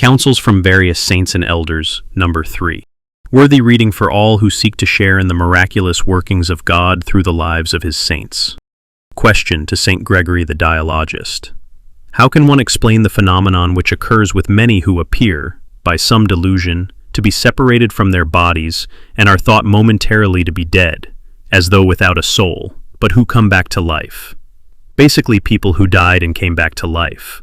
Counsels from Various Saints and Elders, number 3. Worthy reading for all who seek to share in the miraculous workings of God through the lives of his saints. Question to St. Gregory the Dialogist. How can one explain the phenomenon which occurs with many who appear, by some delusion, to be separated from their bodies and are thought momentarily to be dead, as though without a soul, but who come back to life? Basically, people who died and came back to life.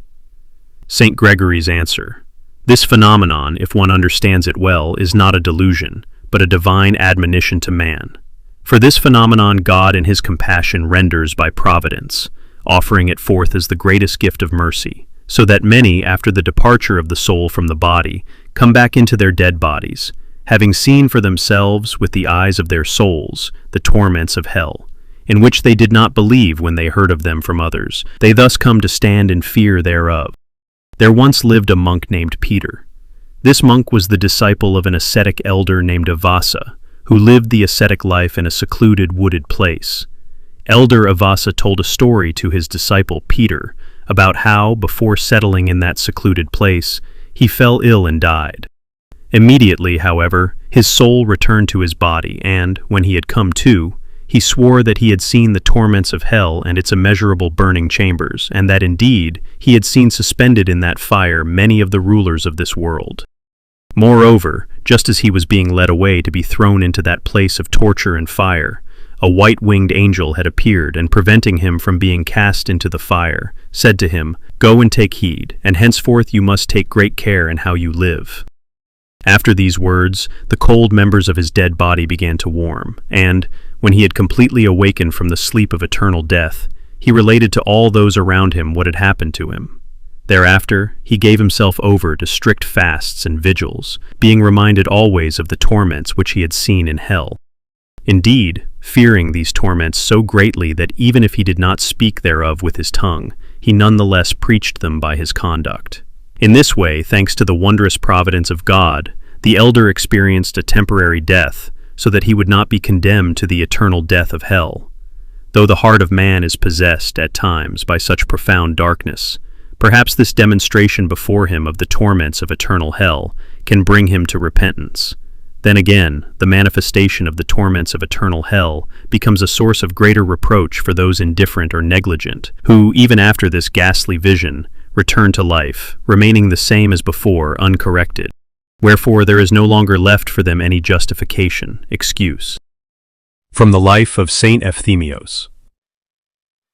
St. Gregory's answer. This phenomenon, if one understands it well, is not a delusion, but a divine admonition to man. For this phenomenon God in his compassion renders by providence, offering it forth as the greatest gift of mercy, so that many, after the departure of the soul from the body, come back into their dead bodies, having seen for themselves with the eyes of their souls the torments of hell, in which they did not believe when they heard of them from others. They thus come to stand in fear thereof. There once lived a monk named Peter. This monk was the disciple of an ascetic elder named Avasa, who lived the ascetic life in a secluded wooded place. Elder Avasa told a story to his disciple Peter about how, before settling in that secluded place, he fell ill and died. Immediately, however, his soul returned to his body, and, when he had come to, he swore that he had seen the torments of hell and its immeasurable burning chambers, and that indeed he had seen suspended in that fire many of the rulers of this world. Moreover, just as he was being led away to be thrown into that place of torture and fire, a white-winged angel had appeared, and preventing him from being cast into the fire, said to him, "Go and take heed, and henceforth you must take great care in how you live." After these words, the cold members of his dead body began to warm, and, when he had completely awakened from the sleep of eternal death, he related to all those around him what had happened to him. Thereafter, he gave himself over to strict fasts and vigils, being reminded always of the torments which he had seen in hell. Indeed, fearing these torments so greatly that even if he did not speak thereof with his tongue, he nonetheless preached them by his conduct. In this way, thanks to the wondrous providence of God, the elder experienced a temporary death, so that he would not be condemned to the eternal death of hell. Though the heart of man is possessed, at times, by such profound darkness, perhaps this demonstration before him of the torments of eternal hell can bring him to repentance. Then again, the manifestation of the torments of eternal hell becomes a source of greater reproach for those indifferent or negligent, who, even after this ghastly vision, return to life, remaining the same as before, uncorrected. Wherefore there is no longer left for them any justification, excuse. From the life of Saint Ephthemios.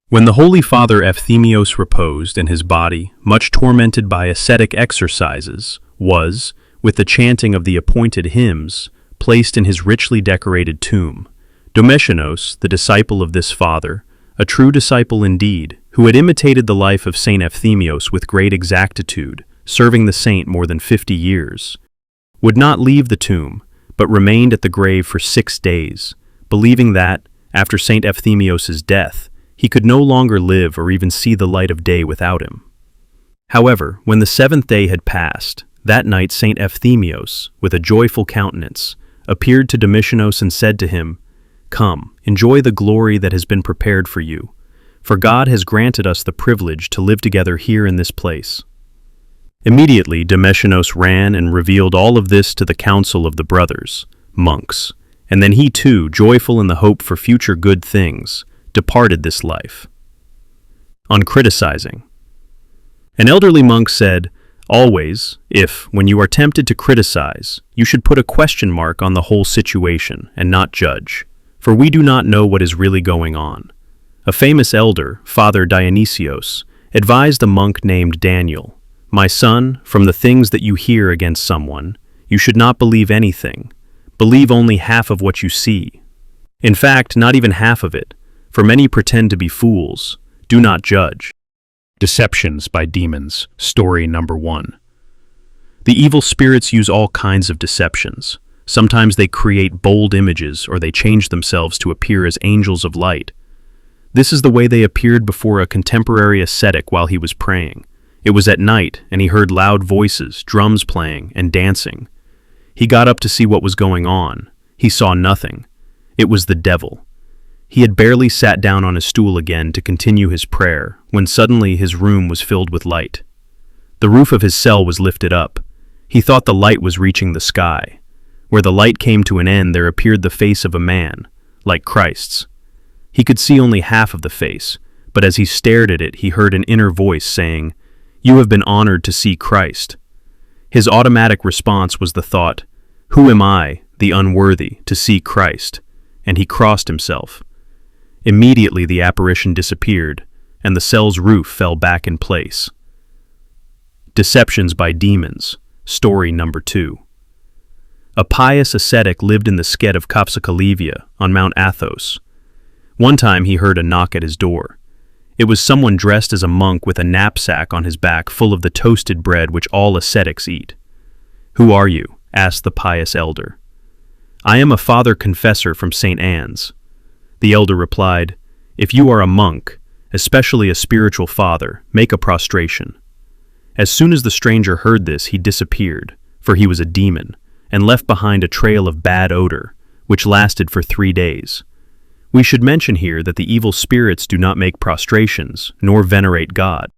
When the Holy Father Ephthemios reposed in his body, much tormented by ascetic exercises, was, with the chanting of the appointed hymns, placed in his richly decorated tomb. Domitianos, the disciple of this father, a true disciple indeed, who had imitated the life of Saint Ephthemios with great exactitude, serving the saint more than 50 years, would not leave the tomb, but remained at the grave for 6 days, believing that, after Saint Ephthemios' death, he could no longer live or even see the light of day without him. However, when the 7th day had passed, that night Saint Ephthemios, with a joyful countenance, appeared to Domitianos and said to him, "Come, enjoy the glory that has been prepared for you, for God has granted us the privilege to live together here in this place." Immediately Domitianos ran and revealed all of this to the council of the brothers, monks, and then he too, joyful in the hope for future good things, departed this life. On criticizing. An elderly monk said, "Always, if, when you are tempted to criticize, you should put a question mark on the whole situation and not judge, for we do not know what is really going on." A famous elder, Father Dionysios, advised a monk named Daniel, "My son, from the things that you hear against someone, you should not believe anything. Believe only half of what you see. In fact, not even half of it, for many pretend to be fools. Do not judge." Deceptions by Demons, Story number 1. The evil spirits use all kinds of deceptions. Sometimes they create bold images, or they change themselves to appear as angels of light. This is the way they appeared before a contemporary ascetic while he was praying. It was at night, and he heard loud voices, drums playing, and dancing. He got up to see what was going on. He saw nothing. It was the devil. He had barely sat down on his stool again to continue his prayer, when suddenly his room was filled with light. The roof of his cell was lifted up, He thought the light was reaching the sky. Where the light came to an end, there appeared the face of a man, like Christ's. He could see only half of the face, but as he stared at it, he heard an inner voice saying, "You have been honored to see Christ." His automatic response was the thought, "Who am I, the unworthy, to see Christ?" And he crossed himself. Immediately the apparition disappeared, and the cell's roof fell back in place. Deceptions by demons. Story number 2. A pious ascetic lived in the sked of Kapsakalivia on Mount Athos. One time he heard a knock at his door. It was someone dressed as a monk with a knapsack on his back full of the toasted bread which all ascetics eat. "Who are you?" asked the pious elder. "I am a father confessor from St. Anne's." The elder replied, "If you are a monk, especially a spiritual father, make a prostration." As soon as the stranger heard this, he disappeared, for he was a demon, and left behind a trail of bad odor, which lasted for 3 days. We should mention here that the evil spirits do not make prostrations, nor venerate God.